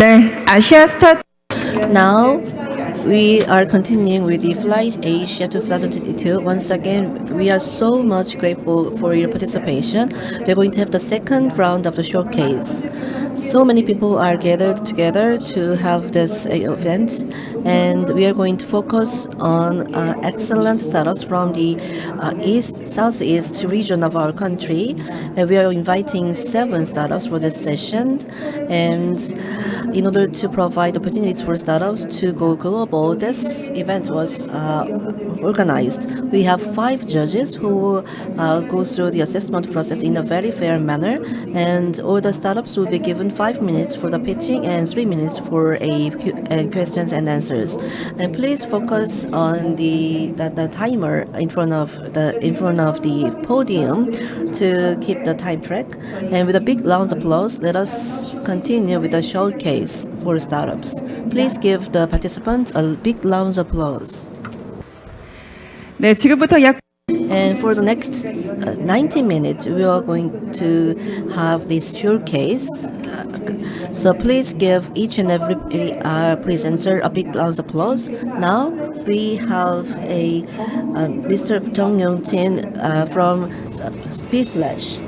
네, 아시아 스타 Now, we are continuing with the Flight Asia 2022. Once again, we are so much grateful for your participation. We're going to have the second round of the showcase. So many people are gathered together to have this event, and we are going to focus on excellent startups from the southeast region of our country. And we are inviting 7 startups for this session, and in order to provide opportunities for startups to go global, this event was organized. We have 5 judges who go through the assessment process in a very fair manner, and all the startups will be given 5 minutes for the pitching and 3 minutes for questions and answers. And please focus on the timer in front of the podium to keep the time track. And with a big round of applause, let us continue with the showcase for startups. Please give the participants a big round of applause. 네, 지금부터 약 And for the next 90 minutes, we are going to have this showcase. So please give each and every presenter a big round of applause. Now we have Mr. Jong from Sputheast.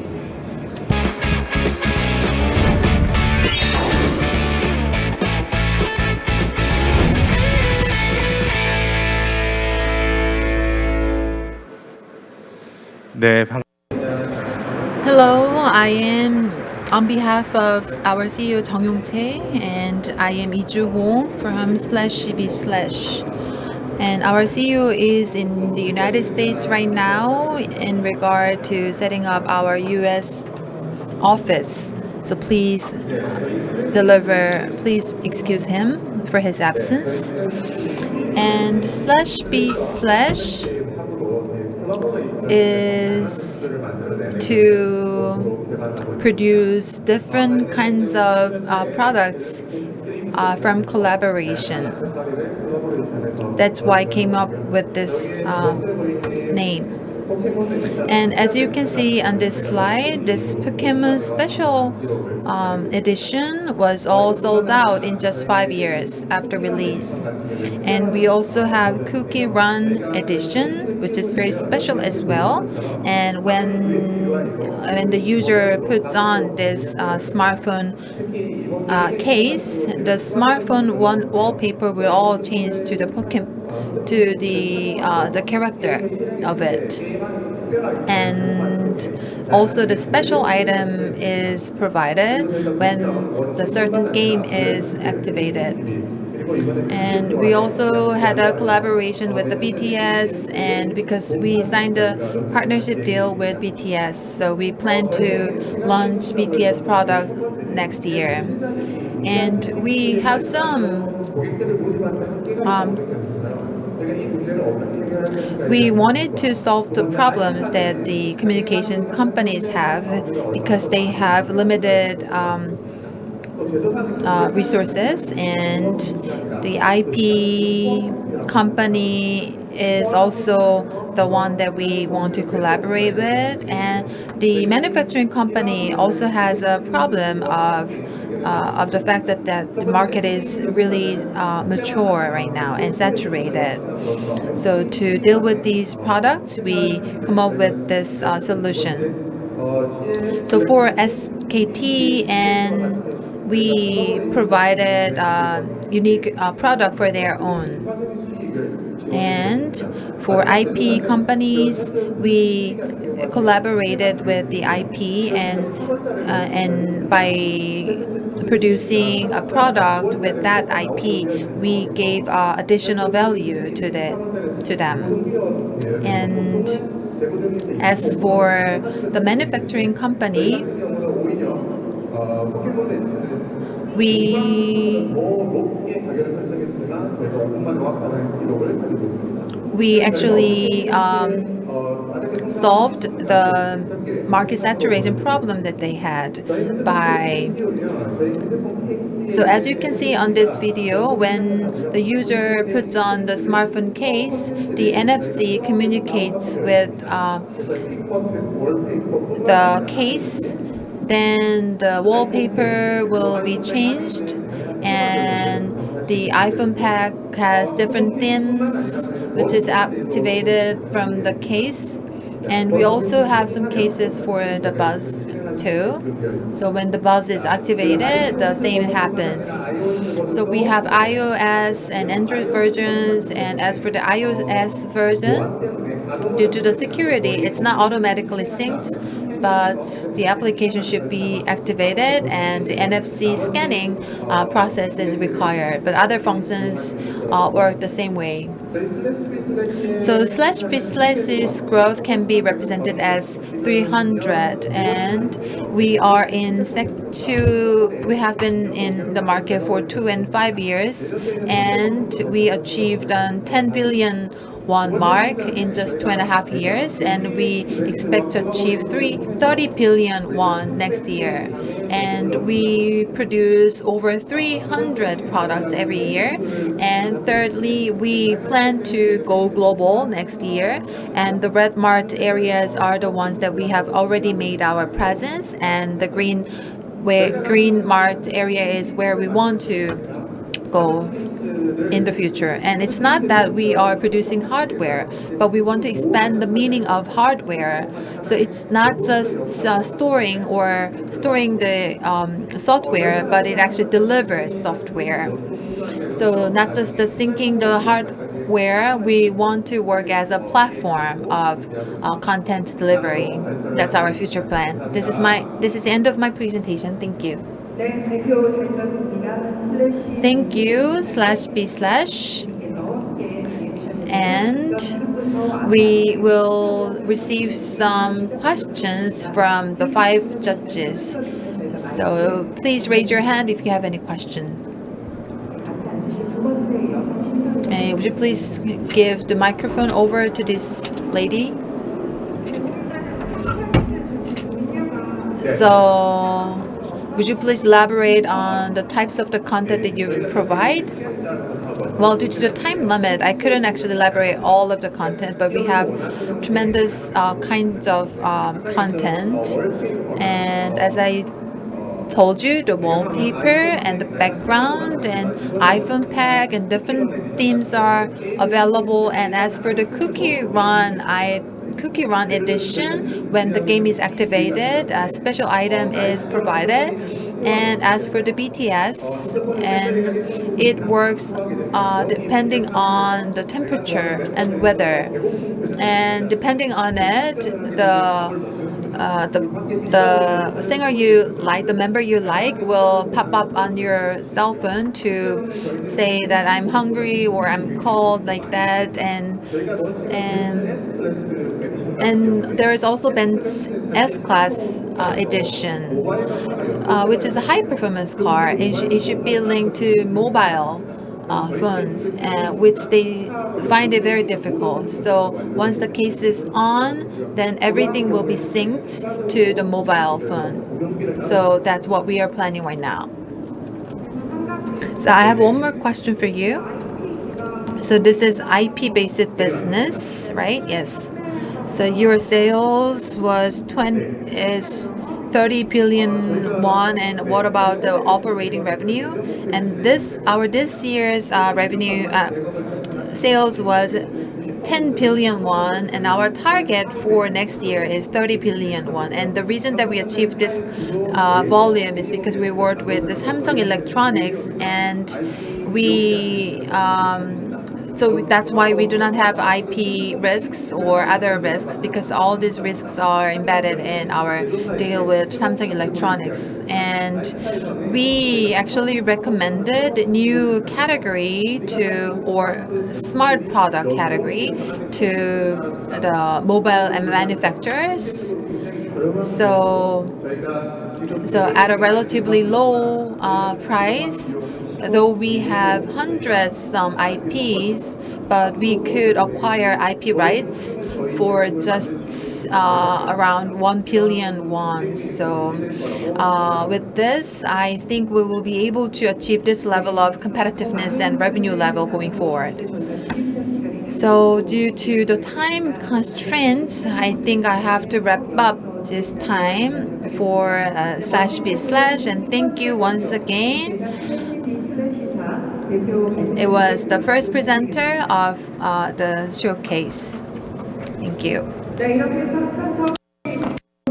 네, Hello, I am on behalf of our CEO Jung chae, and I am H.KWON from /CB/. And our CEO is in the United States right now in regard to setting up our US office. So please excuse him for his absence. And /B/ is to produce different kinds of products from collaboration. That's why I came up with this name. And as you can see on this slide, this Pokemon special edition was all sold out in just 5 years after release. And we also have Cookie Run edition, which is very special as well. And when the user puts on this smartphone case, the smartphone wallpaper will all change to the character of it. And also the special item is provided when the certain game is activated. And we also had a collaboration with the BTS, and because we signed a partnership deal with BTS, so we plan to launch BTS products next year. And we have we wanted to solve the problems that the communication companies have because they have limited resources, and the IP company is also the one that we want to collaborate with, and the manufacturing company also has a problem of the fact that the market is really mature right now and saturated. So to deal with these products, we come up with this solution. So for SKT, and we provided a unique product for their own. And for IP companies, we collaborated with the IP, and by producing a product with that IP, we gave additional value to them. And as for the manufacturing company, we actually solved the market saturation problem that they had by. So as you can see on this video, when the user puts on the smartphone case, the NFC communicates with the case. Then the wallpaper will be changed, and the iPhone pack has different themes, which is activated from the case. And we also have some cases for the buzz too. So when the buzz is activated, the same happens. So we have iOS and Android versions, and as for the iOS version, due to the security, it's not automatically synced, but the application should be activated and the NFC scanning process is required. But other functions work the same way. So slash B slash's growth can be represented as 300, and we are in Sec 2. We have been in the market for 2 and 5 years, and we achieved a 10 billion won mark in just 2.5 years, and we expect to achieve 30 billion won next year. And we produce over 300 products every year. And thirdly, we plan to go global next year, and the red marked areas are the ones that we have already made our presence, and the green marked area is where we want to go in the future. And it's not that we are producing hardware, but we want to expand the meaning of hardware. So it's not just storing the software, but it actually delivers software. So not just the syncing the hardware, we want to work as a platform of content delivery. That's our future plan. This is the end of my presentation. Thank you. Thank you slash B slash. And we will receive some questions from the 5 judges. So please raise your hand if you have any questions. Would you please give the microphone over to this lady? So would you please elaborate on the types of the content that you provide? Well, due to the time limit, I couldn't actually elaborate all of the content, but we have tremendous kinds of content. And as I told you, the wallpaper and the background and iPhone pack and different themes are available. And as for the cookie run edition, when the game is activated, a special item is provided. And as for the BTS, and it works depending on the temperature and weather, and depending on it, the singer you like, the member you like, will pop up on your cell phone to say that I'm hungry or I'm cold, like that. And there is also Benz S-Class edition, which is a high-performance car. It should be linked to mobile phones, which they find it very difficult. So once the case is on, then everything will be synced to the mobile phone. So that's what we are planning right now. So I have one more question for you. So this is IP-based business, right? Yes. So your sales is 30 billion won, and what about the operating revenue? And this year's revenue sales was 10 billion won, and our target for next year is 30 billion won. And the reason that we achieved this volume is because we worked with the Samsung Electronics, and so that's why we do not have IP risks or other risks, because all these risks are embedded in our deal with Samsung Electronics. And we actually recommended new category or smart product category to the mobile manufacturers. So at a relatively low price, though we have hundreds some IPs, but we could acquire IP rights for just around 1 billion won. So with this, I think we will be able to achieve this level of competitiveness and revenue level going forward. So due to the time constraints, I think I have to wrap up this time for /B/, and thank you once again. It was the first presenter of the showcase. Thank you.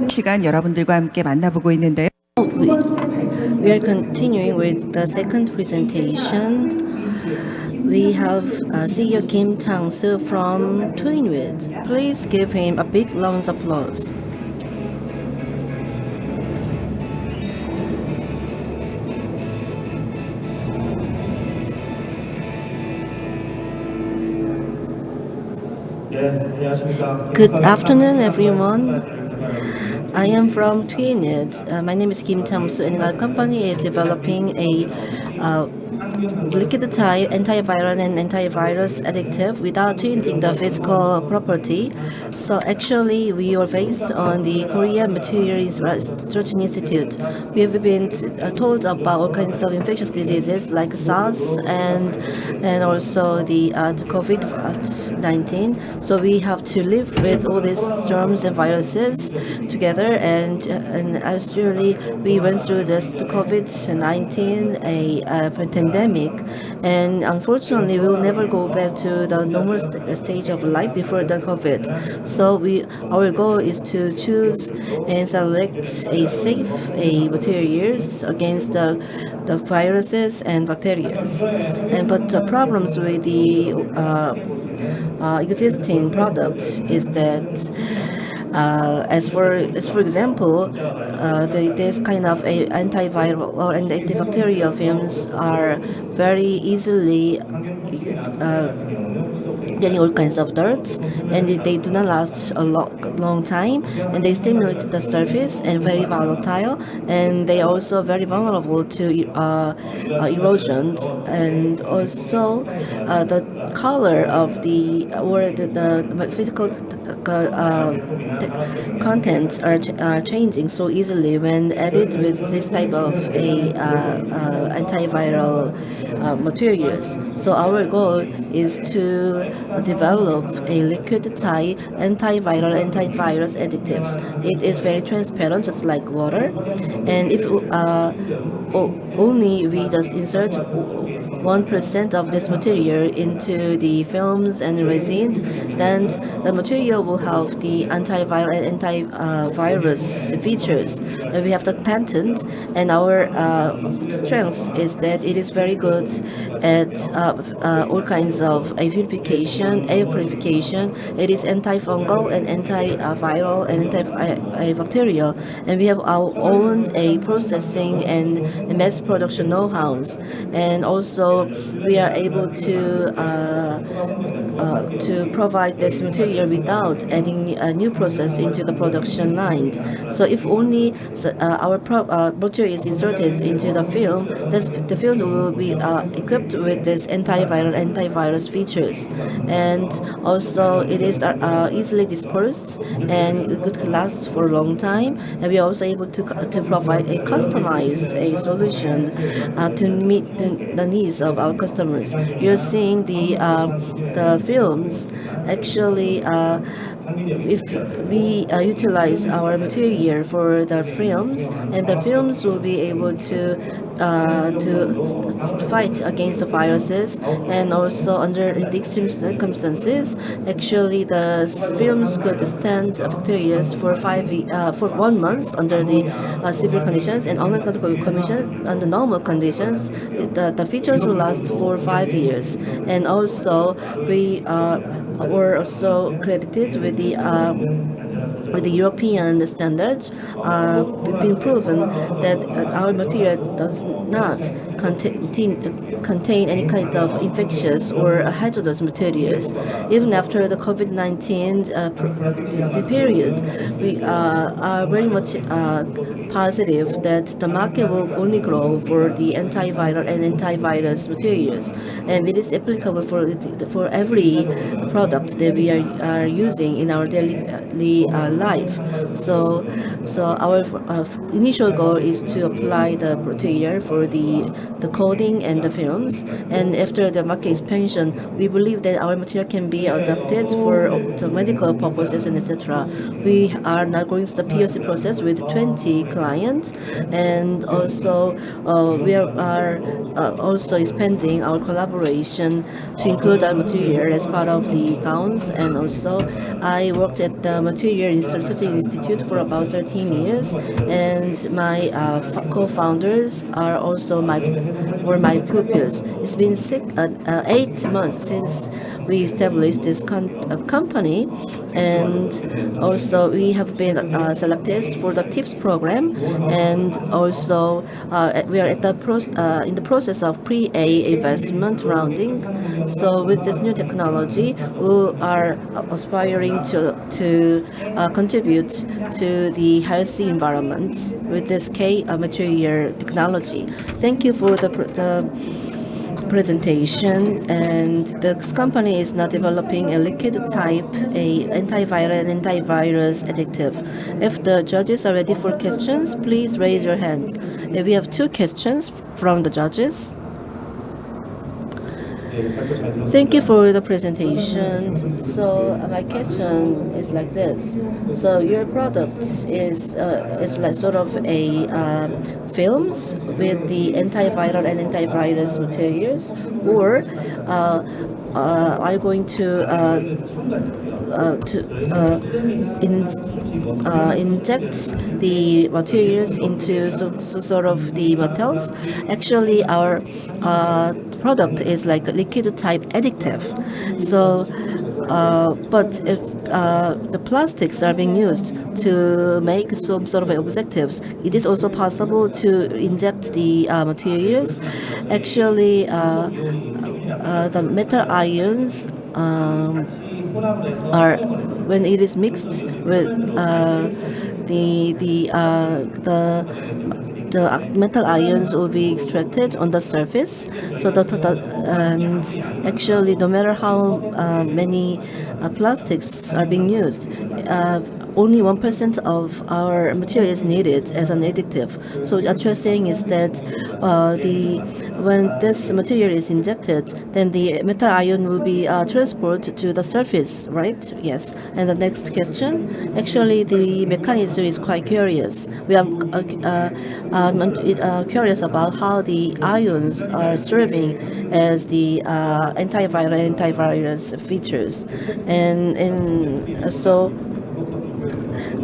시간 여러분들과 함께 만나보고 있는데요. We are continuing with the second presentation. We have CEO Chang Soo from Twinwiz. Please give him a big round of applause. Good afternoon, everyone. I am from Twinwiz. My name is Chang Soo, and our company is developing a liquid type antiviral and antivirus additive without changing the physical property. So actually, we are based on the Korea Materials Research Institute. We have been told about all kinds of infectious diseases like SARS and also the COVID-19. So we have to live with all these germs and viruses together. And actually, we went through this COVID-19 a pandemic, and unfortunately, we will never go back to the normal stage of life before the COVID. So our goal is to choose and select a safe materials against the viruses and bacteria. But the problems with the existing products is that as for example, this kind of antiviral or antibacterial films are very easily getting all kinds of dirt, and they do not last a long time, and they stimulate the surface and very volatile, and they are also very vulnerable to erosion, and also the color of the physical contents are changing so easily when added with this type of antiviral materials. So our goal is to develop a liquid type antiviral antivirus additives. It is very transparent, just like water, and if only we just insert 1% of this material into the films and resin, then the material will have the antiviral and antivirus features. And we have the patent, and our strength is that it is very good at all kinds of purification, air purification. It is antifungal and antiviral and antibacterial, and we have our own processing and mass production know-hows, and also we are able to provide this material without adding a new process into the production line. So if only our material is inserted into the film, the film will be equipped with this antiviral antivirus features, and also it is easily dispersed and it could last for a long time, and we are also able to provide a customized solution to meet the needs of our customers. You're seeing the films. Actually, if we utilize our material for the films, and the films will be able to fight against the viruses, and also under the extreme circumstances, actually the films could stand bacteria for 1 month under the severe conditions, and under under normal conditions, the features will last for 5 years. And also we were also credited with the European standards. We've been proven that our material does not contain any kind of infectious or hazardous materials. Even after the COVID-19 the period, we are very much positive that the market will only grow for the antiviral and antivirus materials, and it is applicable for every product that we are using in our daily life. So our initial goal is to apply the material for the the coating and the films. And after the market expansion, we believe that our material can be adapted for to medical purposes and etc. We are now going through the POC process with 20 clients, and also we are also expanding our collaboration to include our material as part of the gowns. And also, I worked at the Material Research Institute for about 13 years, and my co-founders are also were my pupils. It's been 8 months since we established this company, and also we have been selected for the TIPS program, and also we are in the process of pre-A investment rounding. So with this new technology, we are aspiring to contribute to the healthy environment with this K material technology. Thank you for the presentation. And this company is now developing a liquid type, a antiviral and antivirus additive. If the judges are ready for questions, please raise your hand. We have 2 questions from the judges. Thank you for the presentation. So my question is like this. So your product is like sort of a films with the antiviral and antivirus materials, or are you going to inject the materials into some sort of the metals? Actually, our product is like a liquid type additive. So, but if the plastics are being used to make some sort of objectives, it is also possible to inject the materials. Actually, the metal ions are, when it is mixed with the metal ions will be extracted on the surface. So and actually, no matter how many plastics are being used, only 1% of our material is needed as an additive. So what you're saying is that when this material is injected, then the metal ion will be transported to the surface, right? Yes. And the next question, actually, the mechanism is quite curious. We are curious about how the ions are serving as the antiviral and antivirus features, and so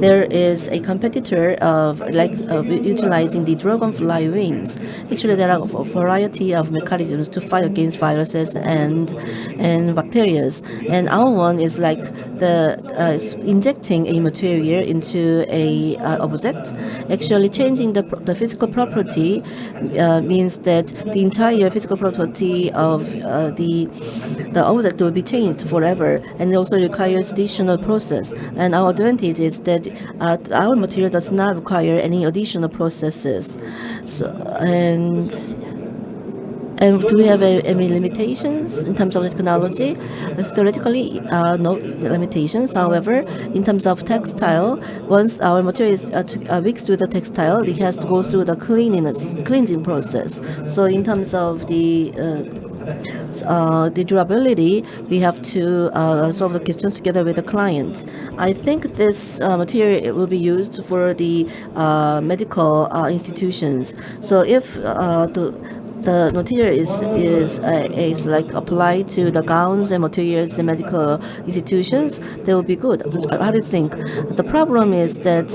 there is a competitor of utilizing the dragonfly wings. Actually, there are a variety of mechanisms to fight against viruses and bacteria, and our one is like the injecting a material into a object. Actually, changing the physical property means that the entire physical property of the object will be changed forever, and it also requires additional process. And our advantage is that our material does not require any additional processes. So, and do we have any limitations in terms of technology? Theoretically, no limitations. However, in terms of textile, once our material is mixed with the textile, it has to go through the cleansing process. So in terms of the durability, we have to solve the questions together with the client. I think this material will be used for the medical institutions. So if the material is like applied to the gowns and materials in medical institutions, they will be good. How do you think? The problem is that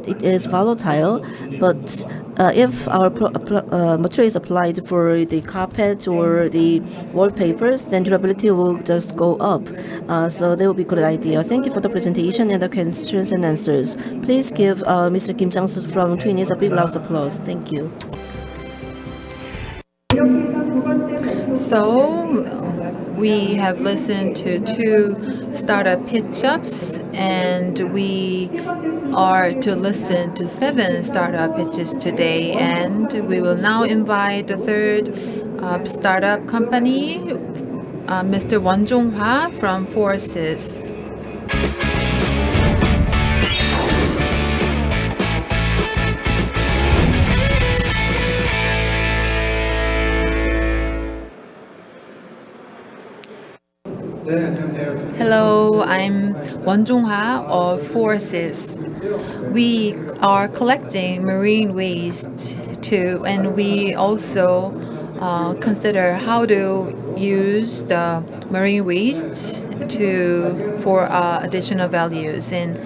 it is volatile, but if our material is applied for the carpet or the wallpapers, then durability will just go up. So that will be a good idea. Thank you for the presentation and the questions and answers. Please give Mr. Kim Chang Soo from Twinwiz a big round of applause. Thank you. So we have listened to 2 startup pitch-ups, and we are to listen to 7 startup pitches today. And we will now invite the 3rd startup company, Mr. Won Jong-hwa from Foresys. Hello, I'm Jong of Foresys. We are collecting marine waste too, and we also consider how to use the marine waste for additional values. And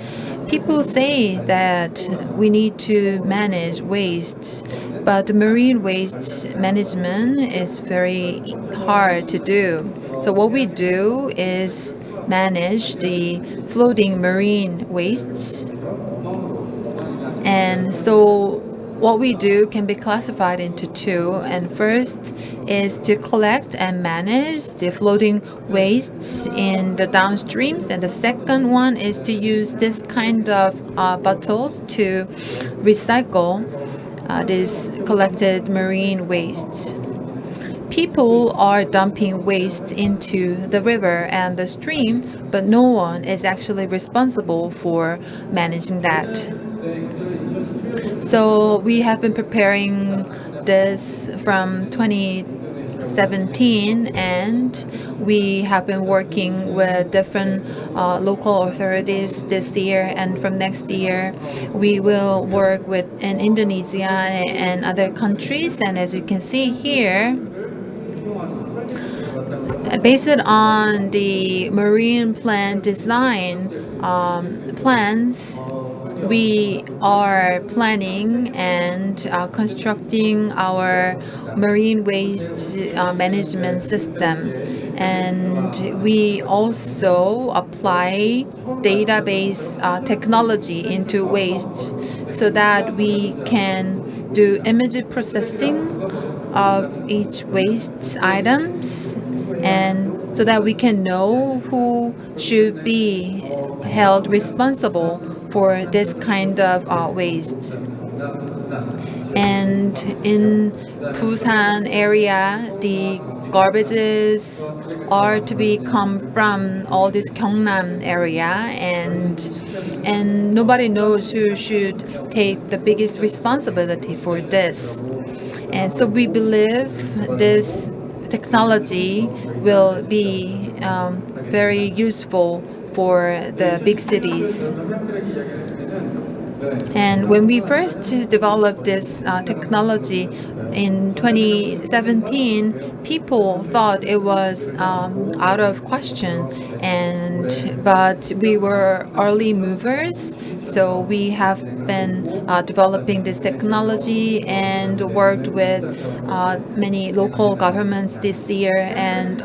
people say that we need to manage waste, but marine waste management is very hard to do. So what we do is manage the floating marine wastes. And so what we do can be classified into two. And first is to collect and manage the floating wastes in the downstreams. And the second one is to use this kind of bottles to recycle these collected marine wastes. People are dumping waste into the river and the stream, but no one is actually responsible for managing that. So we have been preparing this from 2017, and we have been working with different local authorities this year, and from next year we will work with in Indonesia and other countries. And as you can see here, based on the marine plant design plans, we are planning and constructing our marine waste management system. And we also apply database technology into waste so that we can do image processing of each waste items, and so that we can know who should be held responsible for this kind of waste. And in Busan area, the garbages are to be come from all this Gyeongnam area, and nobody knows who should take the biggest responsibility for this. And so we believe this technology will be very useful for the big cities. And when we first developed this technology in 2017, people thought it was out of question, but we were early movers, so we have been developing this technology and worked with many local governments this year, and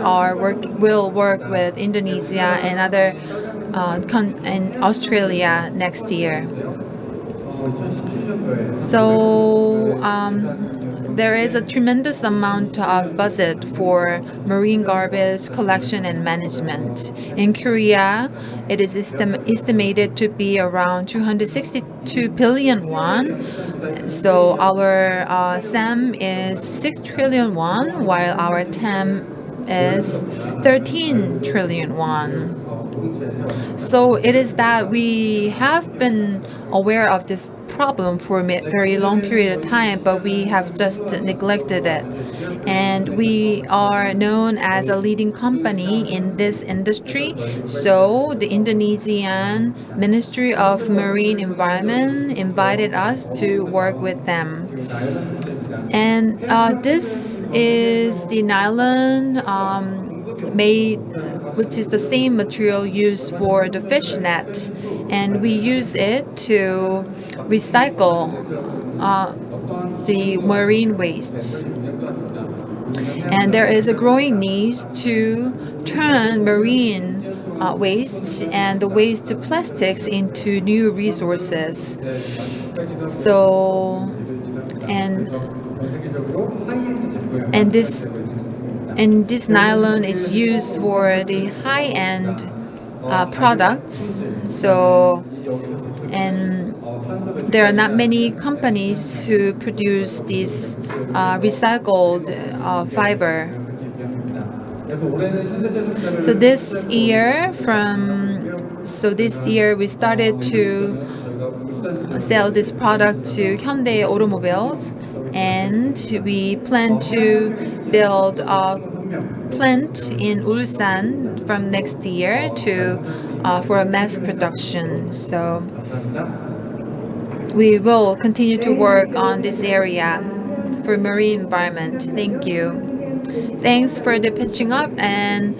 will work with Indonesia and other and Australia next year. So there is a tremendous amount of budget for marine garbage collection and management. In Korea, it is estimated to be around 262 billion won. So our SAM is 6 trillion won, while our TAM is 13 trillion won. So it is that we have been aware of this problem for a very long period of time, but we have just neglected it. And we are known as a leading company in this industry. So the Indonesian Ministry of Marine Environment invited us to work with them. And this is the nylon made, which is the same material used for the fish net, and we use it to recycle the marine wastes. And there is a growing need to turn marine waste and the waste plastics into new resources. So, and this nylon is used for the high-end products. So, and there are not many companies who produce this recycled fiber. So this year we started to sell this product to Hyundai automobiles, and we plan to build plant in Ulsan from next year to for a mass production. So we will continue to work on this area for marine environment. Thank you. Thanks for the pitching up. And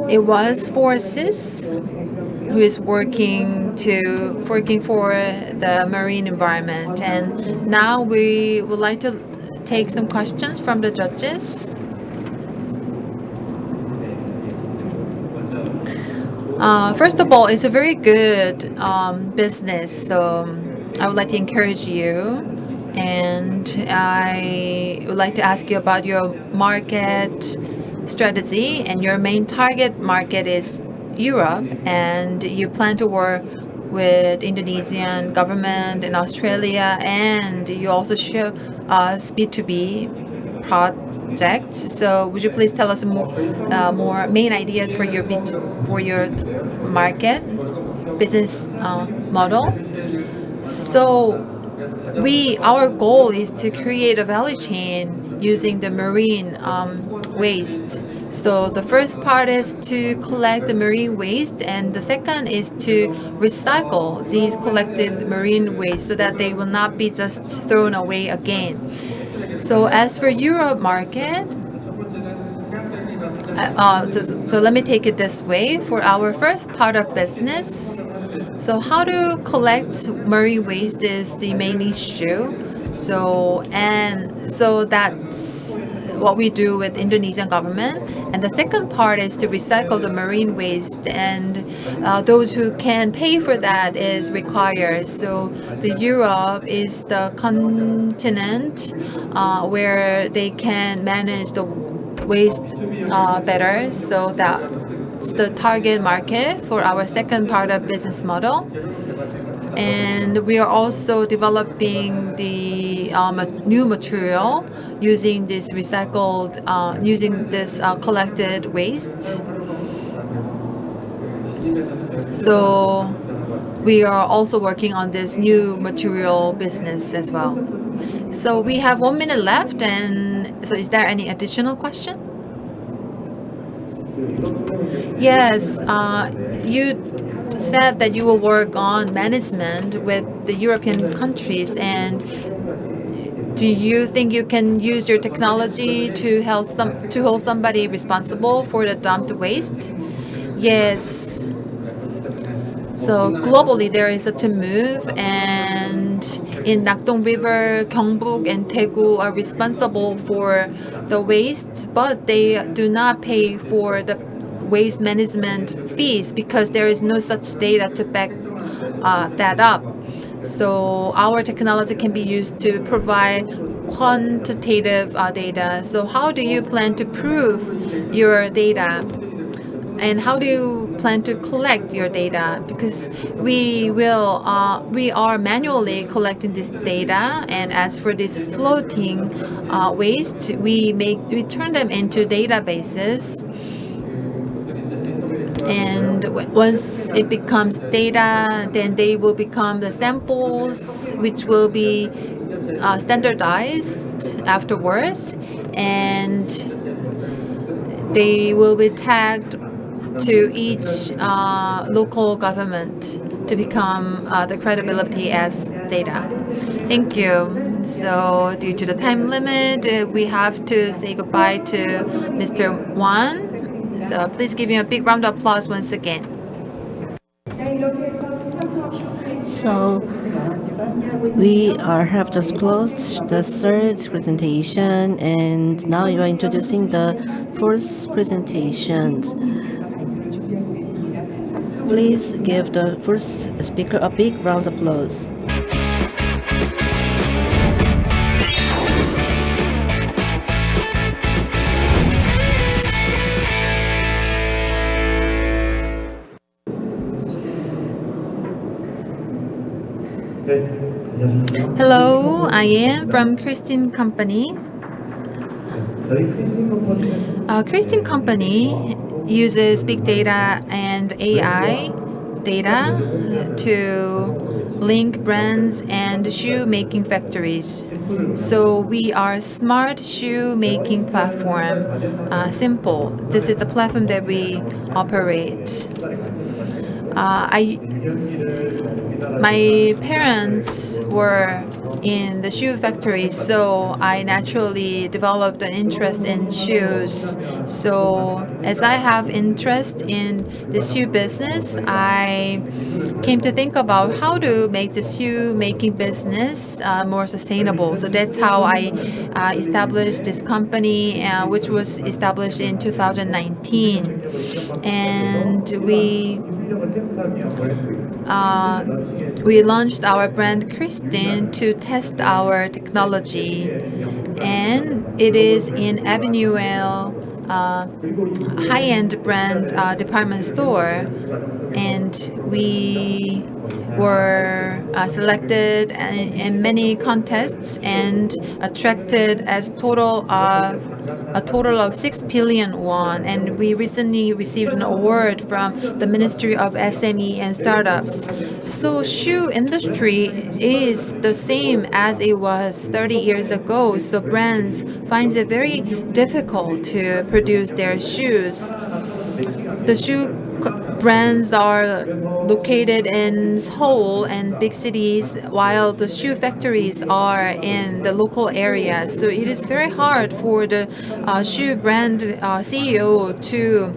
it was Foresys who is working for the marine environment. And now we would like to take some questions from the judges. First of all, it's a very good business, so I would like to encourage you. And I would like to ask you about your market strategy. And your main target market is Europe, and you plan to work with Indonesian government and Australia, and you also show us B2B project. So would you please tell us more main ideas for your market business model? So our goal is to create a value chain using the marine waste. So the first part is to collect the marine waste, and the second is to recycle these collected marine waste so that they will not be just thrown away again. So as for Europe market, so let me take it this way. For our first part of business, so how to collect marine waste is the main issue. So that's what we do with Indonesian government. And the second part is to recycle the marine waste, and those who can pay for that is required. So the Europe is the continent where they can manage the waste better. So that's the target market for our second part of business model. And we are also developing the new material using this collected waste. So we are also working on this new material business as well. So we have 1 minute left, and so is there any additional question? Yes, you said that you will work on management with the European countries, and do you think you can use your technology to hold somebody responsible for the dumped waste? Yes. So globally, there is such a move, and in Nakdong River, Gyeongbuk and Daegu are responsible for the waste, but they do not pay for the waste management fees because there is no such data to back that up. So our technology can be used to provide quantitative data. So how do you plan to prove your data? And how do you plan to collect your data? Because we are manually collecting this data, and as for this floating waste, we turn them into databases. And once it becomes data, then they will become the samples, which will be standardized afterwards, and they will be tagged to each local government to become the credibility as data. Thank you. So due to the time limit, we have to say goodbye to Mr. Won. So please give him a big round of applause once again. So we have just closed the third presentation, and now you are introducing the fourth presentation. Please give the first speaker a big round of applause. Hello, I am from Kristin Company. Kristin Company uses big data and AI data to link brands and shoe making factories. So we are a smart shoe making platform. Simple. This is the platform that we operate. My parents were in the shoe factory, so I naturally developed an interest in shoes. So as I have interest in the shoe business, I came to think about how to make the shoe making business more sustainable. So that's how I established this company, which was established in 2019. And we launched our brand Kristin to test our technology, and it is in Avenue L high-end brand department store, and we were selected in many contests and attracted as a total of 6 billion won, and we recently received an award from the Ministry of SME and Startups. So shoe industry is the same as it was 30 years ago, so brands finds it very difficult to produce their shoes. The shoe brands are located in Seoul and big cities, while the shoe factories are in the local areas. So it is very hard for the shoe brand CEO to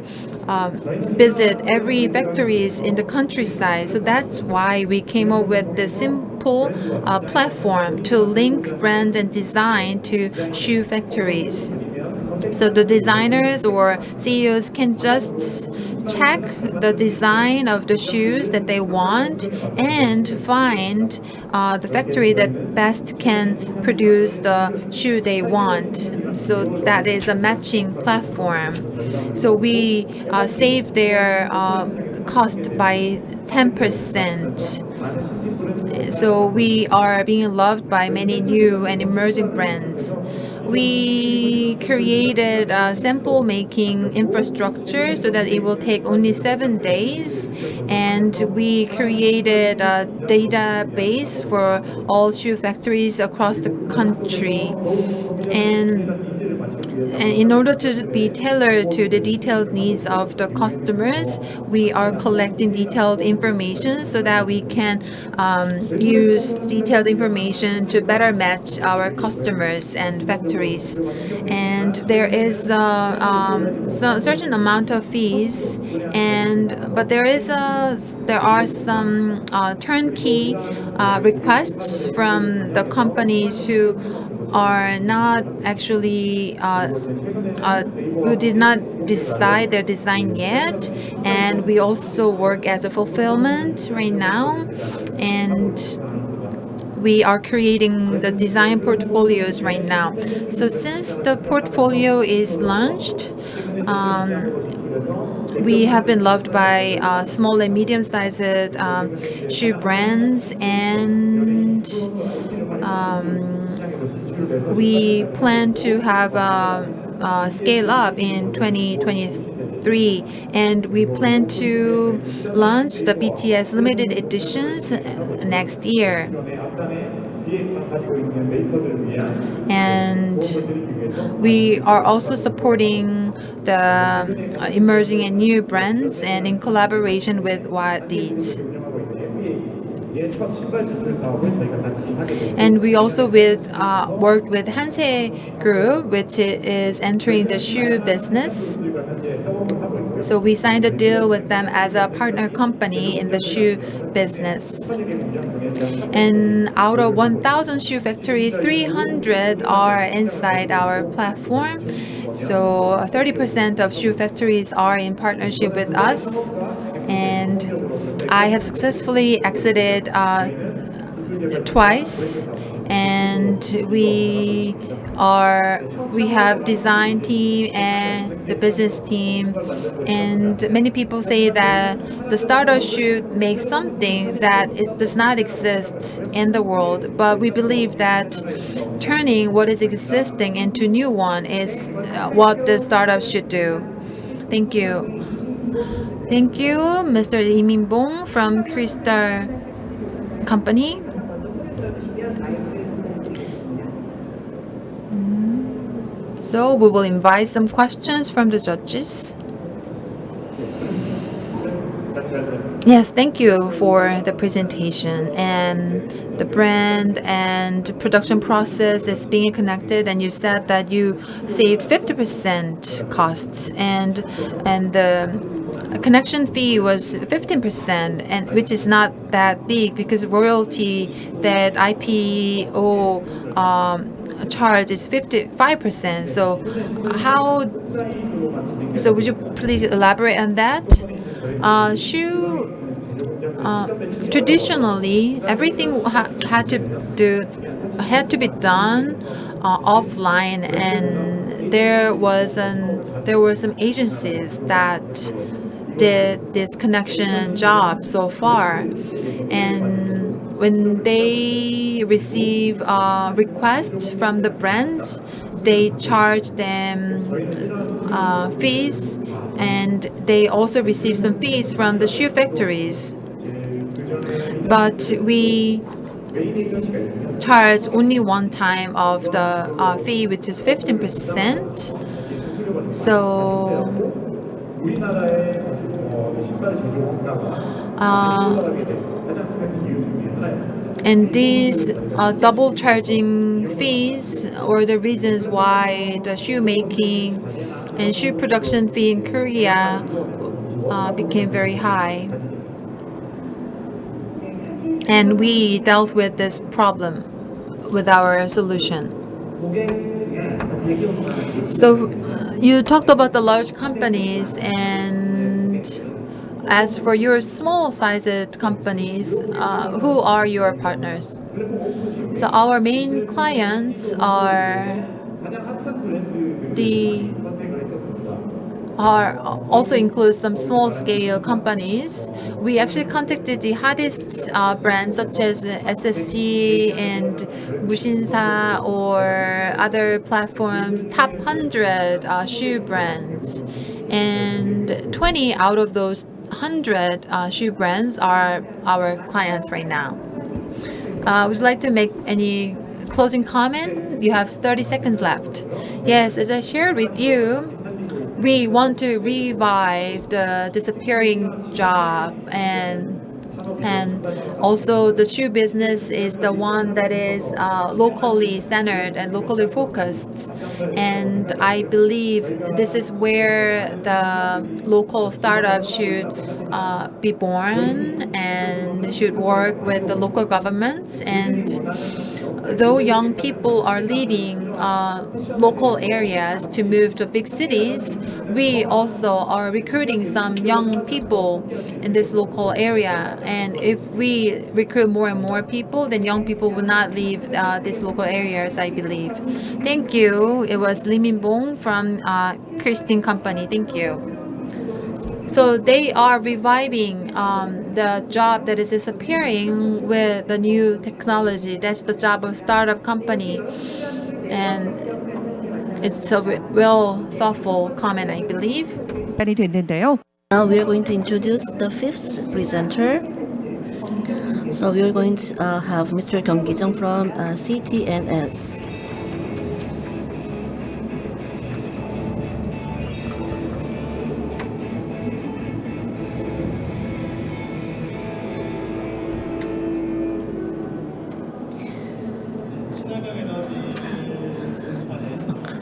visit every factories in the countryside. So that's why we came up with the simple platform to link brand and design to shoe factories. So the designers or CEOs can just check the design of the shoes that they want and find the factory that best can produce the shoe they want. So that is a matching platform. So we save their cost by 10%. So we are being loved by many new and emerging brands. We created a sample making infrastructure so that it will take only 7 days, and we created a database for all shoe factories across the country. And in order to be tailored to the detailed needs of the customers, we are collecting detailed information so that we can use detailed information to better match our customers and factories. And there is a certain amount of fees, but there are some turnkey requests from the companies who are not actually who did not decide their design yet, and we also work as a fulfillment right now, and we are creating the design portfolios right now. So since the portfolio is launched, we have been loved by small and medium-sized shoe brands, and we plan to have a scale up in 2023, and we plan to launch the BTS limited editions next year. And we are also supporting the emerging and new brands, and in collaboration with Wedit. And we also worked with Hanse Group, which is entering the shoe business. So we signed a deal with them as a partner company in the shoe business. And out of 1,000 shoe factories, 300 are inside our platform. So 30% of shoe factories are in partnership with us. And I have successfully exited twice, and we have design team and the business team, and many people say that the startup should make something that it does not exist in the world, but we believe that turning what is existing into new one is what the startup should do. Thank you. Thank you, Mr. Lee Min-bong from Crystal company. So we will invite some questions from the judges. Yes, thank you for the presentation. And the brand and production process is being connected, and you said that you saved 50% costs, and the connection fee was 15%, and which is not that big because royalty that IPO charge is 55%. So would you please elaborate on that? Shoe traditionally everything had to be done offline, and there were some agencies that did this connection job so far, and when they receive requests from the brands, they charge them fees, and they also receive some fees from the shoe factories. But we charge only one time of the fee, which is 15%. So and these double charging fees are the reasons why the shoe making and shoe production fee in Korea became very high. And we dealt with this problem with our solution. So you talked about the large companies, and as for your small-sized companies, who are your partners? So our main clients are also include some small-scale companies. We actually contacted the hottest brands such as SSG and Mushinsa or other platforms, top 100 shoe brands. And 20 out of those 100 shoe brands are our clients right now. Would you like to make any closing comment? You have 30 seconds left. Yes, as I shared with you, we want to revive the disappearing job, and also the shoe business is the one that is locally centered and locally focused, and I believe this is where the local startup should be born and should work with the local governments. And though young people are leaving local areas to move to big cities, we also are recruiting some young people in this local area. And if we recruit more and more people, then young people will not leave these local areas, I believe. Thank you. It was Lee Min-bong from Kristin Company. Thank you. So they are reviving the job that is disappearing with the new technology. That's the job of startup company. And it's a well thoughtful comment, I believe. 시간이 됐는데요. Now we are going to introduce the fifth presenter. So we are going to have Mr. Jung from CNTS.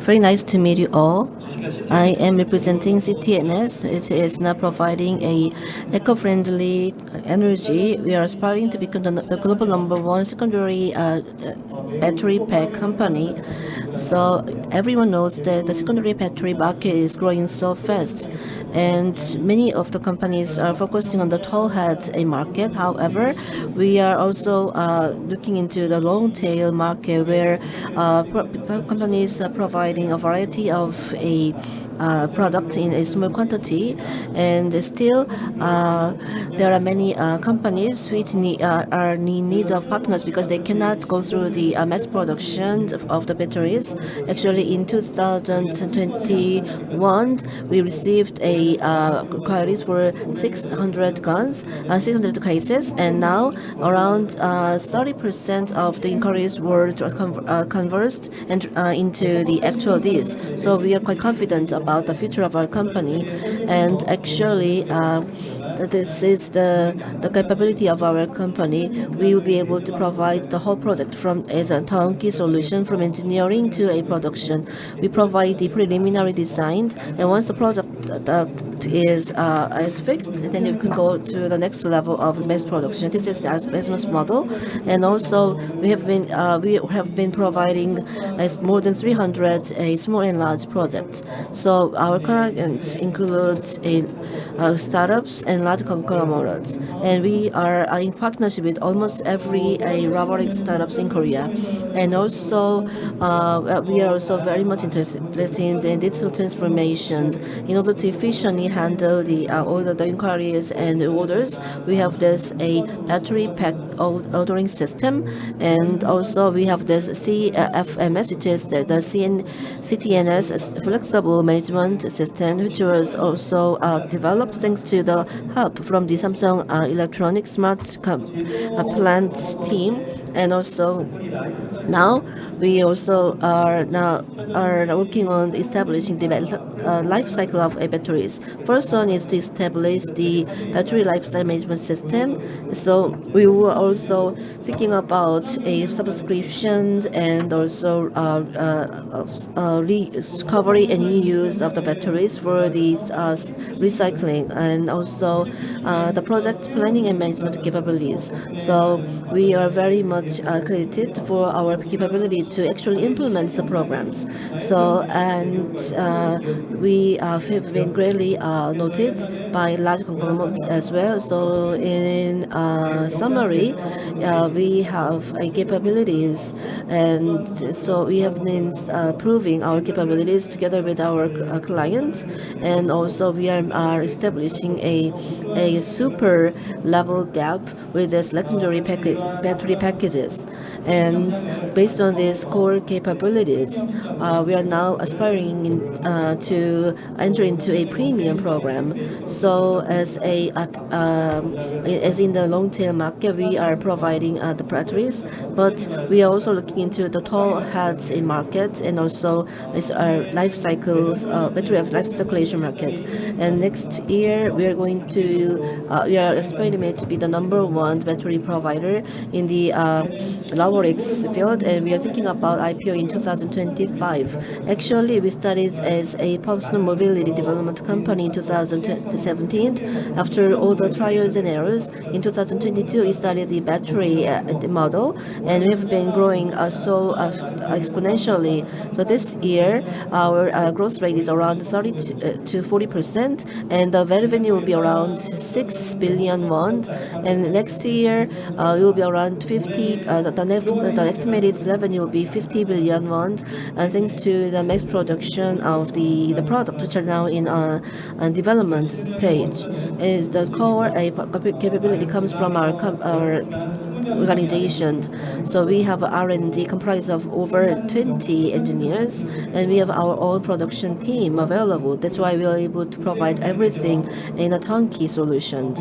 Very nice to meet you all. I am representing CNTS. It is now providing a eco-friendly energy. We are aspiring to become the global #1 secondary battery pack company. So everyone knows that the secondary battery market is growing so fast, and many of the companies are focusing on the tall heads a market. However, we are also looking into the long tail market where companies are providing a variety of product in a small quantity, and still there are many companies which are in need of partners because they cannot go through the mass production of the batteries. Actually, in 2021, we received a queries for 600 guns, 600 cases, and now around 30% of the inquiries were converted and into the actual deals. So we are quite confident about the future of our company, and actually this is the capability of our company. We will be able to provide the whole project from as a turnkey solution from engineering to a production. We provide the preliminary design, and once the project is fixed, then you can go to the next level of mass production. This is the business model, and also we have been providing more than 300 small and large projects. So our clients includes startups and large conglomerates, and we are in partnership with almost every robotic startups in Korea, and also we are also very much interested in digital transformation in order to efficiently handle all the inquiries and the orders. We have this a battery pack ordering system, and also we have this CFMS, which is the CNTS flexible management system, which was also developed thanks to the help from the Samsung Electronics Smart Plant team. And also now we also are working on establishing the life cycle of batteries. First one is to establish the battery lifestyle management system. So we were also thinking about a subscription and also recovery and reuse of the batteries for these recycling, and also the project planning and management capabilities. So we are very much credited for our capability to actually implement the programs. So and we have been greatly noted by large conglomerates as well. So in summary, we have capabilities, and so we have been proving our capabilities together with our clients, and also we are establishing a super level gap with this legendary battery packages. And based on these core capabilities, we are now aspiring to enter into a premium program. So as in the long tail market, we are providing the batteries, but we are also looking into the tall heads in market, and also our life cycles battery of life circulation market. And next year we are going to we are aspiring to be the #1 battery provider in the robotics field, and we are thinking about IPO in 2025. Actually, we started as a personal mobility development company in 2017. After all the trials and errors, in 2022 we started the battery model, and we have been growing so exponentially. So this year our growth rate is around 30 to 40%, and the revenue will be around 6 billion won. And next year it will be around 50. The estimated revenue will be 50 billion won, and thanks to the mass production of the product, which are now in development stage. Is the core capability comes from our organizations. So we have R&D comprised of over 20 engineers, and we have our own production team available. That's why we are able to provide everything in a turnkey solution.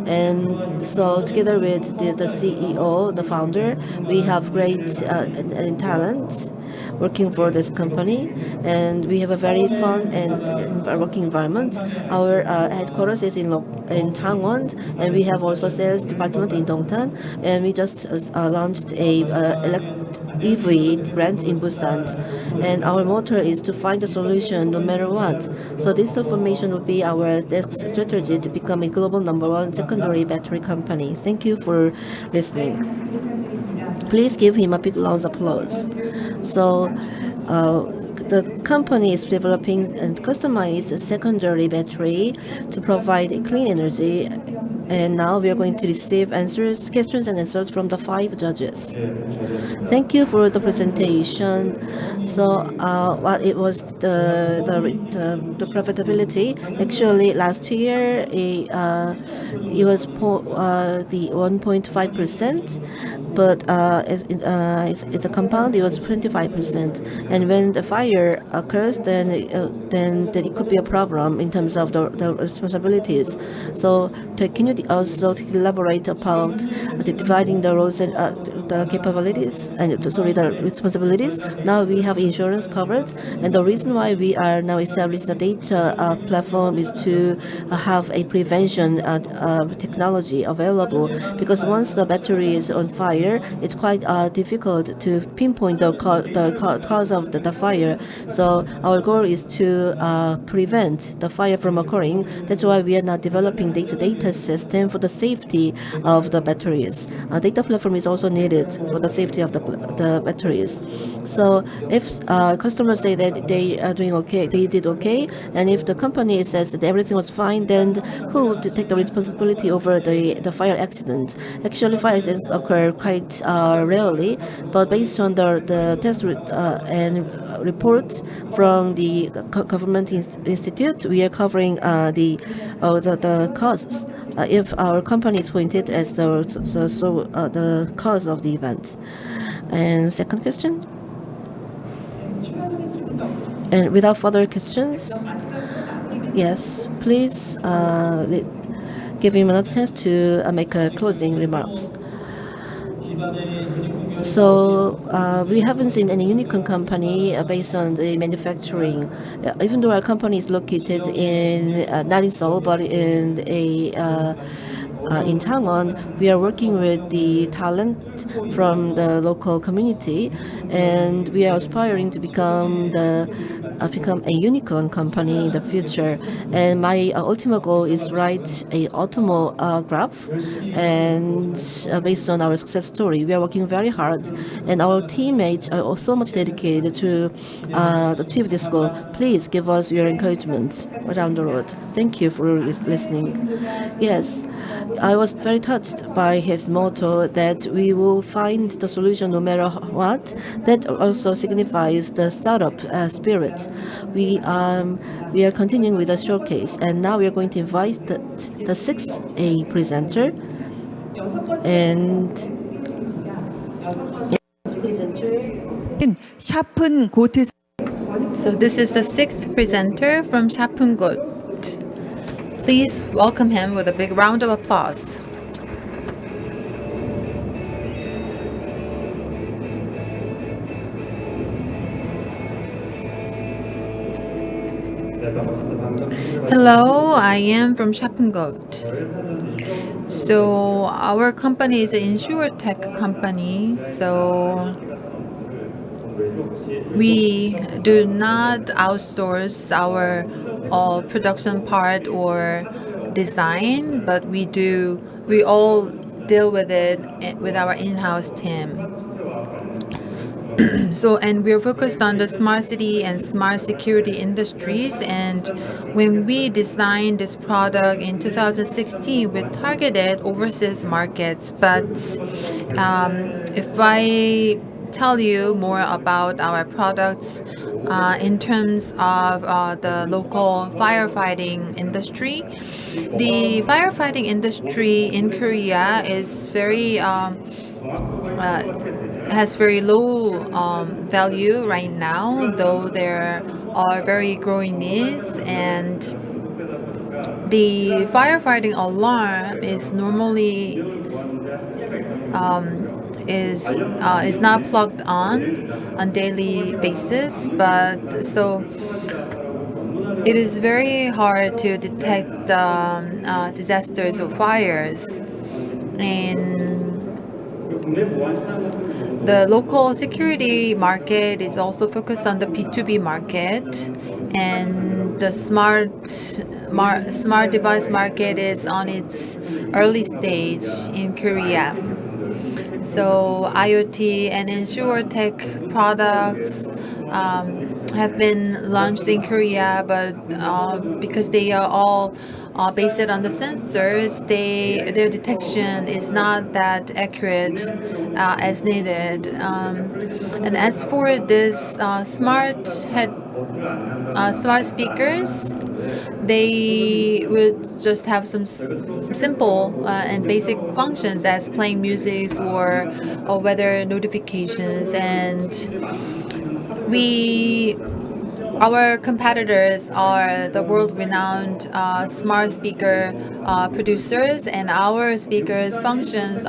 And so together with the CEO, the founder, we have great talent working for this company, and we have a very fun and working environment. Our headquarters is in Changwon, and we have also sales department in Dongtan, and we just launched a EV brand in Busan, and our motto is to find a solution no matter what. So this transformation will be our strategy to become a global #1 secondary battery company. Thank you for listening. Please give him a big round of applause. So the company is developing and customized a secondary battery to provide clean energy And now we are going to receive questions and answers from the 5 judges. Thank you for the presentation. So, what it was the profitability. Actually, last year it was the 1.5%, but it's a compound. It was 25%, and when the fire occurs, then it could be a problem in terms of the responsibilities. So, can you also elaborate about the dividing the roles and the capabilities and the responsibilities? Now we have insurance covered, and the reason why we are now establishing the data platform is to have a prevention technology available, because once the battery is on fire, it's quite difficult to pinpoint the cause of the fire. So our goal is to prevent the fire from occurring. That's why we are now developing data system for the safety of the batteries. A data platform is also needed for the safety of the batteries. So if customers say that they are doing okay, they did okay, and if the company says that everything was fine, then who would take the responsibility over the fire accident? Actually, fire accidents occur quite rarely, but based on the test and reports from the government institute, we are covering the causes if our company is pointed as the cause of the event. And second question? And without further questions, yes, please give him another chance to make closing remarks. So we haven't seen any unicorn company based on the manufacturing. Even though our company is located in not in Seoul but in Changwon, we are working with the talent from the local community, and we are aspiring to become a unicorn company in the future. And my ultimate goal is write a graph, and based on our success story, we are working very hard, and our teammates are also much dedicated to achieve this goal. Please give us your encouragement around the road. Thank you for listening. Yes, I was very touched by his motto that we will find the solution no matter what. That also signifies the startup spirit. We are continuing with the showcase, and now we are going to invite the sixth A presenter. And 샤픈고트 So this is the 6th presenter from CHAFFENGOTT. Please welcome him with a big round of applause. Hello, I am from CHAFFENGOTT. So our company is an insurtech company, so we do not outsource our production part or design, but we all deal with it with our in-house team. So, and we're focused on the smart city and smart security industries. And when we designed this product in 2016, we targeted overseas markets. But if I tell you more about our products in terms of the local firefighting industry, the firefighting industry in Korea is has very low value right now, though there are very growing needs, and the firefighting alarm is normally is not plugged on daily basis, but so it is very hard to detect disasters or fires. And the local security market is also focused on the B2B market, and the smart device market is on its early stage in Korea. So IoT and insurtech products have been launched in Korea, but because they are all based on the sensors, their detection is not that accurate as needed. And as for this smart speakers, they would just have some simple and basic functions as playing music or weather notifications, and our competitors are the world-renowned smart speaker producers, and our speakers functions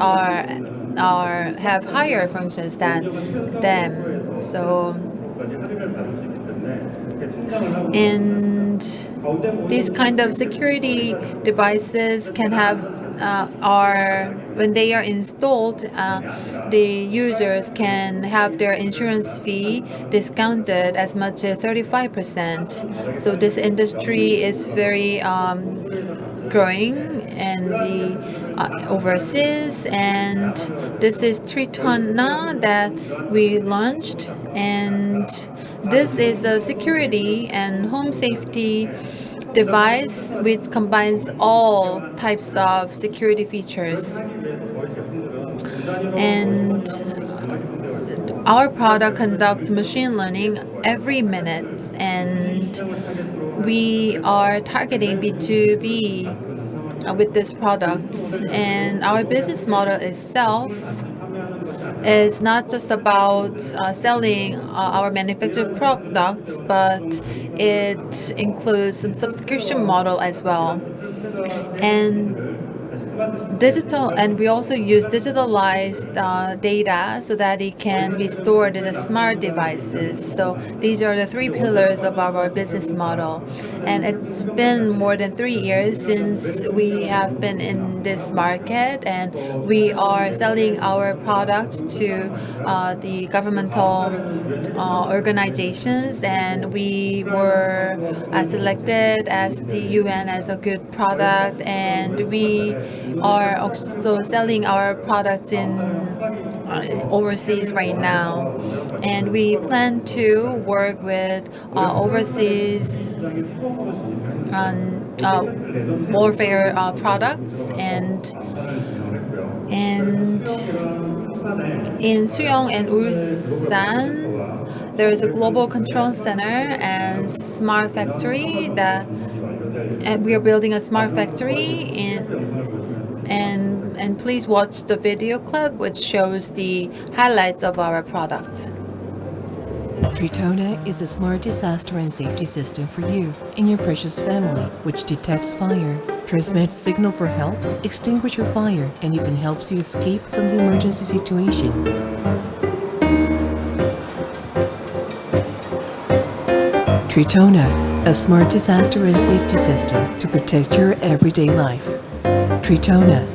have higher functions than them. So, and these kind of security devices can have are when they are installed, the users can have their insurance fee discounted as much as 35%. So this industry is very growing in the overseas, and this is Tritona that we launched, and this is a security and home safety device which combines all types of security features. And our product conducts machine learning every minute, and we are targeting B2B with this product. And our business model itself is not just about selling our manufactured products, but it includes some subscription model as well. And we also use digitalized data so that it can be stored in the smart devices. So these are the three pillars of our business model. And it's been more than 3 years since we have been in this market, and we are selling our products to the governmental organizations, and we were selected as the UN as a good product, and we are also selling our products in overseas right now, and we plan to work with overseas warfare products, and in Suyong and Ulsan there is a global control center and smart factory and we are building a smart factory and please watch the video clip which shows the highlights of our product. Tritona is a smart disaster and safety system for you and your precious family, which detects fire, transmits signal for help, extinguishes your fire, and even helps you escape from the emergency situation. Tritona, a smart disaster and safety system to protect your everyday life. Tritona.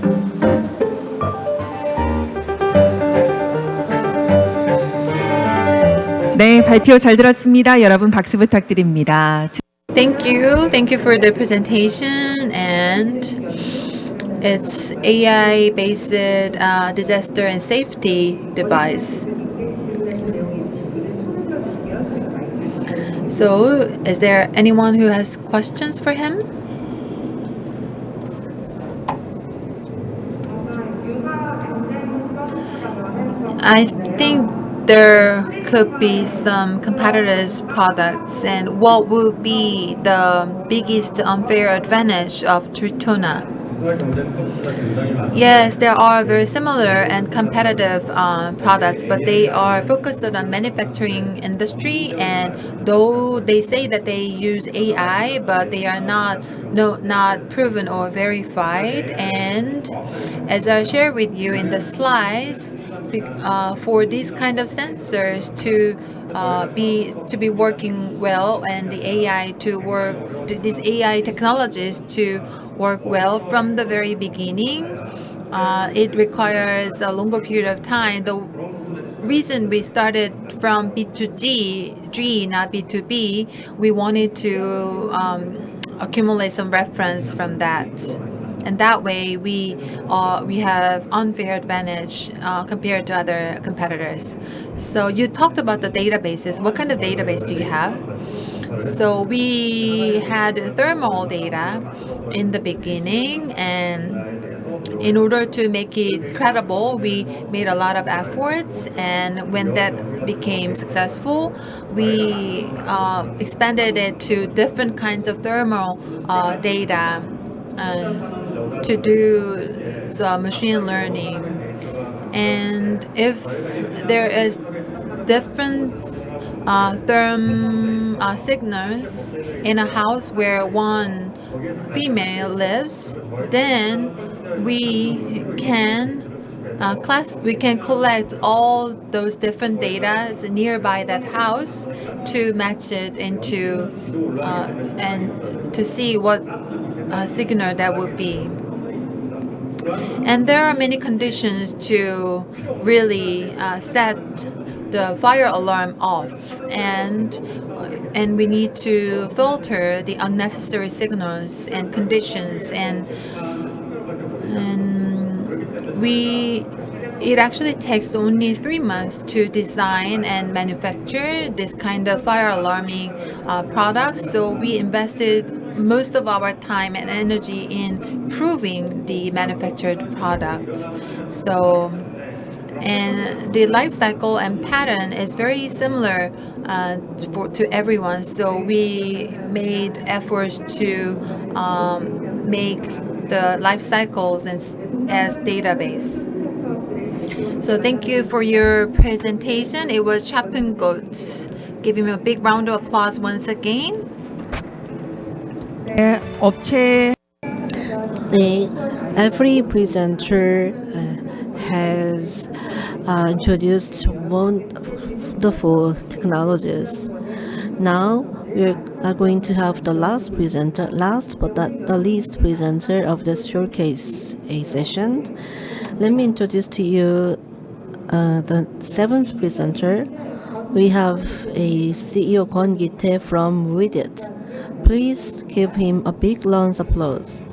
네, 발표 잘 들었습니다. 여러분 박수 부탁드립니다. Thank you for the presentation, and it's AI-based disaster and safety device. So, is there anyone who has questions for him? I think there could be some competitors' products, and what would be the biggest unfair advantage of Tritona? Yes, there are very similar and competitive products, but they are focused on the manufacturing industry, and though they say that they use AI, but they are not proven or verified. And as I share with you in the slides, for these kind of sensors to be working well, and these AI technologies to work well from the very beginning, it requires a longer period of time. The reason we started from B2G, not B2B, we wanted to accumulate some reference from that. And that way, we have unfair advantage compared to other competitors. So you talked about the databases. What kind of database do you have? So we had thermal data in the beginning, and in order to make it credible, we made a lot of efforts. And when that became successful, we expanded it to different kinds of thermal data to do the machine learning. And if there is different signals in a house where one female lives, then we can we can collect all those different data nearby that house to match it into and to see what signal that would be. And there are many conditions to really set the fire alarm off, and we need to filter the unnecessary signals and conditions, and we it actually takes only 3 months to design and manufacture this kind of fire alarming products. So we invested most of our time and energy in improving the manufactured products. So, and the life cycle and pattern is very similar to everyone. So we made efforts to make the life cycles as database. So thank you for your presentation. It was CHAFFENGOTT. Give him a big round of applause once again. 네, 업체 Every presenter has introduced wonderful technologies. Now we are going to have the last presenter, last but not the least presenter of this showcase session. Let me introduce to you the seventh presenter. We have a CEO Kwon Gi-tae from Wedit. Please give him a big round of applause.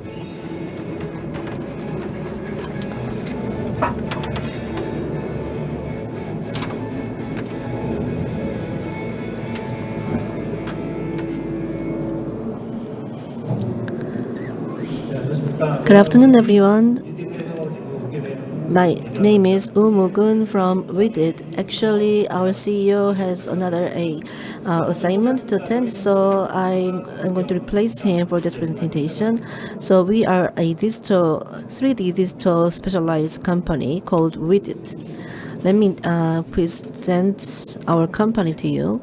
Good afternoon, everyone. My name is Woo Moo-gun from Wedit. Actually, our CEO has another assignment to attend, so I'm going to replace him for this presentation. So we are a 3D digital specialized company called Wedit. Let me present our company to you.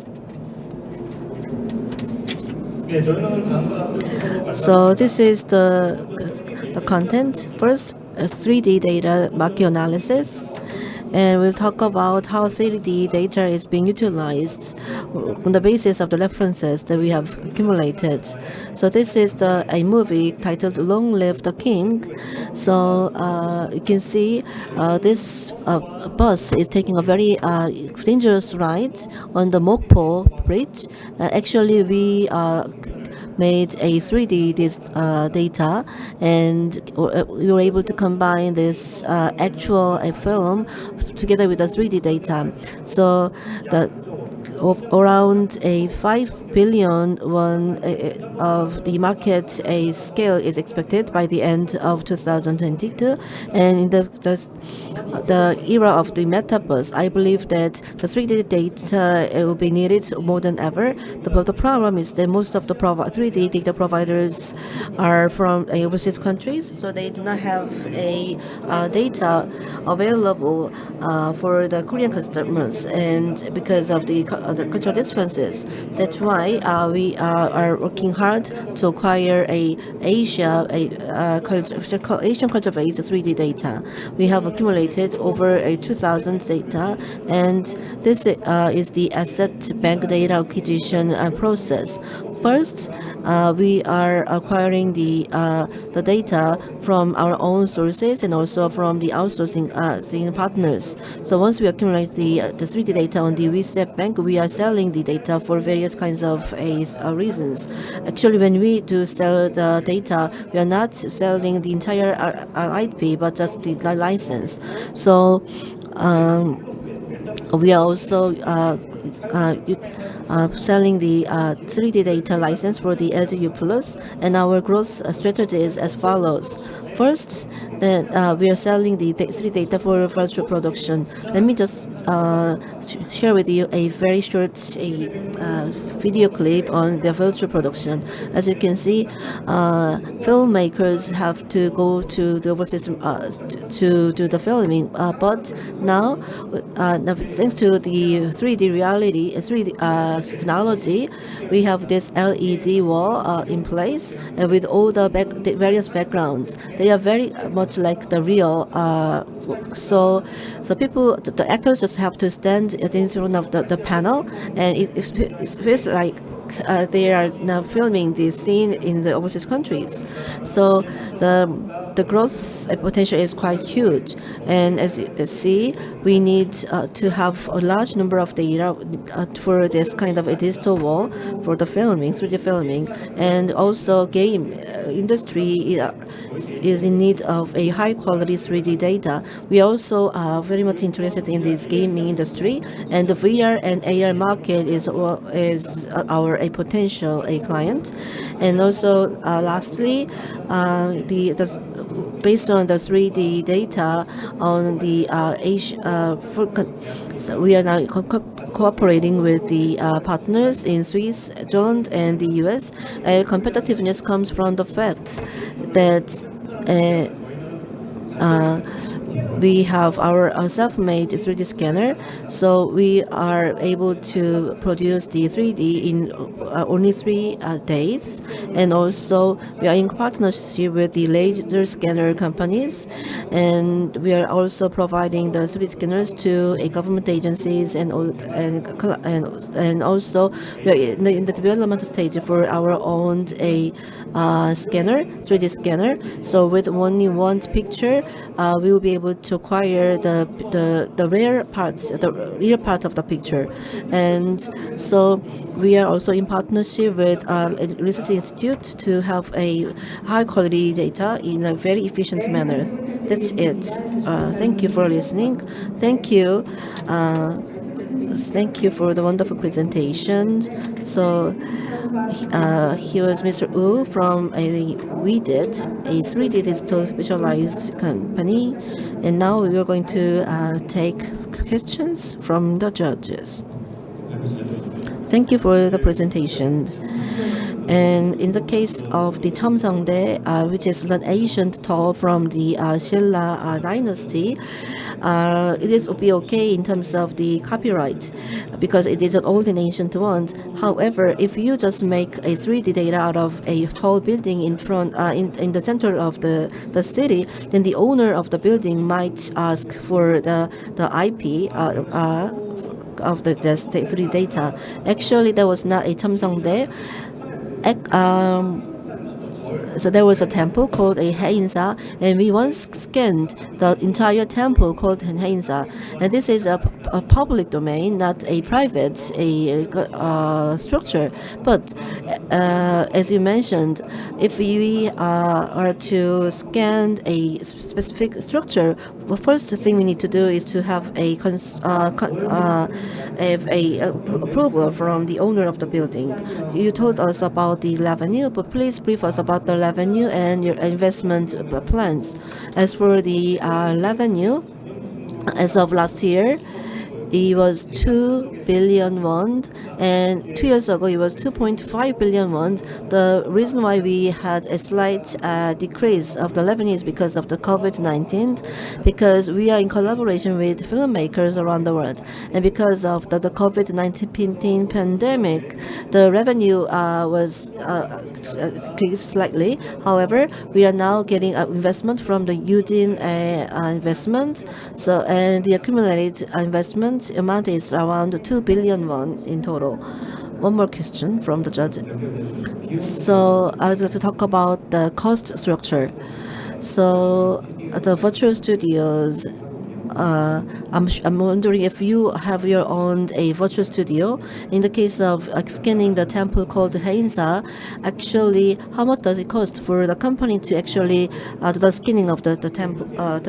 So this is the content. First, 3D data market analysis, and we'll talk about how 3D data is being utilized on the basis of the references that we have accumulated. So this is a movie titled Long Live the King. So you can see this bus is taking a very dangerous ride on the Mokpo Bridge. Actually, we made a 3D data, and we were able to combine this actual film together with the 3D data. So around a 5 billion won of the market scale is expected by the end of 2022, and in the era of the Metaverse, I believe that the 3D data will be needed more than ever. The problem is that most of the 3D data providers are from overseas countries, so they do not have data available for the Korean customers, and because of the cultural differences, that's why we are working hard to acquire Asian culture-based 3D data. We have accumulated over 2,000 data, and this is the asset bank data acquisition process. First, we are acquiring the data from our own sources and also from the outsourcing partners. So once we accumulate the 3D data on the WeSet Bank, we are selling the data for various kinds of reasons. Actually, when we do sell the data, we are not selling the entire IP, but just the license. So we are also selling the 3D data license for the LGU Plus, and our growth strategy is as follows. First, we are selling the 3D data for virtual production. Let me just share with you a very short video clip on the virtual production. As you can see, filmmakers have to go to the overseas to do the filming, but now thanks to the 3D reality, 3D technology, we have this LED wall in place, and with all the various backgrounds, they are very much like the real. So people, the actors just have to stand in front of the panel, and it feels like they are now filming the scene in the overseas countries. So the growth potential is quite huge, and as you see, we need to have a large number of data for this kind of a digital wall for the filming, 3D filming, and also game industry is in need of a high quality 3D data. We also are very much interested in this gaming industry, and the VR and AR market is our a potential client. And also lastly, based on the 3D data on the so we are now cooperating with the partners in Swiss, Jong, and the US. Competitiveness comes from the fact that we have our self-made 3D scanner, so we are able to produce the 3D in only 3 days. And also we are in partnership with the laser scanner companies, and we are also providing the 3D scanners to government agencies, and also we are in the development stage for our own scanner, 3D scanner. So with only one picture, we will be able to acquire the rare parts, the real parts of the picture. And so we are also in partnership with a research institute to have a high quality data in a very efficient manner. That's it. Thank you for listening. Thank you. Thank you for the wonderful presentation. So he was Mr. Wu from Wedit, a 3D digital specialized company. And now we are going to take questions from the judges. Thank you for the presentation. And in the case of the Cheomseongdae, which is an ancient toll from the Silla dynasty, it is be okay in terms of the copyright because it is an old and ancient one. However, if you just make a 3D data out of a tall building in front, in the center of the city, then the owner of the building might ask for the IP of the 3D data. Actually, that was not a Cheomseongdae. So there was a temple called a Haeinsa, and we once scanned the entire temple called Haeinsa. And this is a public domain, not a private structure. But as you mentioned, if we are to scan a specific structure, the first thing we need to do is to have a approval from the owner of the building. You told us about the revenue, but please brief us about the revenue and your investment plans. As for the revenue, as of last year, it was 2 billion won, and 2 years ago it was 2.5 billion won. The reason why we had a slight decrease of the revenue is because of the COVID-19, because we are in collaboration with filmmakers around the world, and because of the COVID-19 pandemic, the revenue was decreased slightly. However, we are now getting investment from the Udin investment, so and the accumulated investment amount is around 2 billion won in total. One more question from the judge. So I'd like to talk about the cost structure. So the virtual studios, I'm wondering if you have your own a virtual studio. In the case of scanning the temple called Haeinsa, actually, how much does it cost for the company to actually do the scanning of the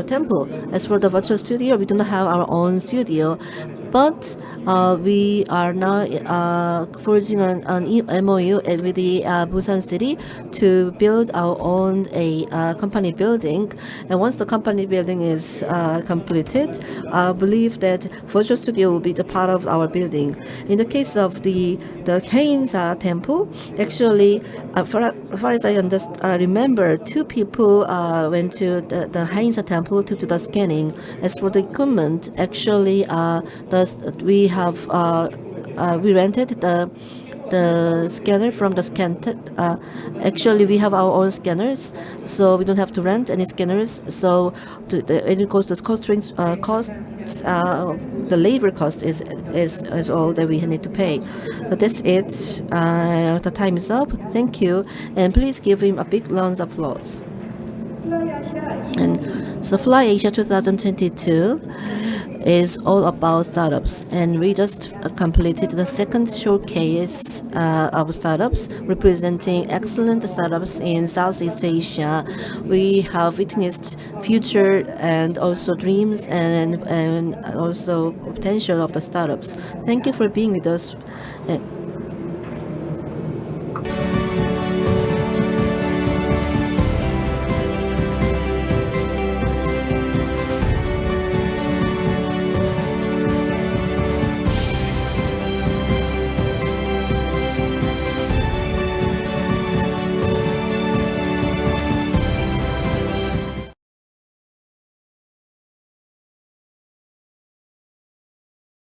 temple? As for the virtual studio, we do not have our own studio. But we are now forging an MOU with the Busan City to build our own company building. And once the company building is completed, I believe that virtual studio will be the part of our building. In the case of the Heinza temple, actually, far as I remember, 2 people went to the Heinza temple to do the scanning. As for the equipment, actually, we rented the scanner from the ScanTech. Actually, we have our own scanners, so we don't have to rent any scanners. So the labor cost is all that we need to pay. So that's it. The time is up. Thank you, and please give him a big round of applause. And so Fly Asia 2022 is all about startups, and we just completed the second showcase of startups representing excellent startups in Southeast Asia. We have witnessed future and also dreams and also potential of the startups. Thank you for being with us.